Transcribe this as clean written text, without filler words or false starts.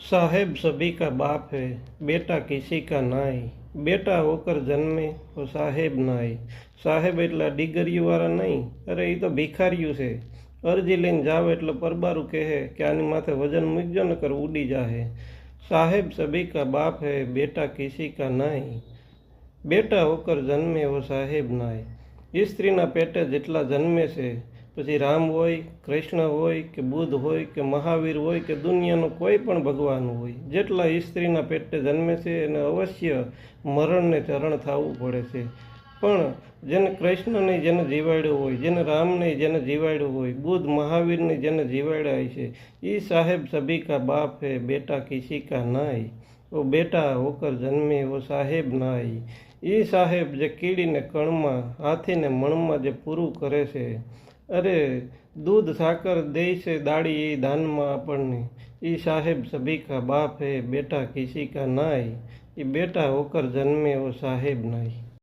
साहेब सभी का बाप है, बेटा किसी का नाई। बेटा होकर जन्मे वो साहेब नाई। साहेब एटला डिगरीवाळा नहीं, अरे ये तो भिखारिયું છે। અરજી લઈને જાવ એટલે પરબારું કહે કે આની માથે વજન મૂકજો નકર ઉડી જાહે। साहेब सभी का बाप है, बेटा किसी का नाई। बेटा होकर जन्मे वो साहेब नाई। स्त्रीना पेटे જેટલા જન્મે છે, પછી રામ હોય, કૃષ્ણ હોય કે બુદ્ધ હોય કે મહાવીર હોય કે દુનિયાનો કોઈ પણ ભગવાન હોય, જેટલા સ્ત્રીના પેટે જન્મે છે એને અવશ્ય મરણને ચરણ થવું પડે છે। પણ જેને કૃષ્ણને જેને જીવાડ્યો હોય, જેને રામને જેને જીવાડ્યો હોય, બુદ્ધ મહાવીરને જેને જીવાડ્યા છે, એ સાહેબ સભી કા બાપ હે, બેટા કિસી કા નાઈ। वो बेटा होकर जन्मे वो साहेब नाई। એ સાહેબ જે કીડીને કણમાં, હાથીને મણમાં જે પૂરું કરે છે, અરે दूध साकर दे से दाड़ी ये दान में આપણને, ये साहेब सभी का बाप है, बेटा किसी का नाई। ये बेटा होकर जन्मे वो साहेब नाई।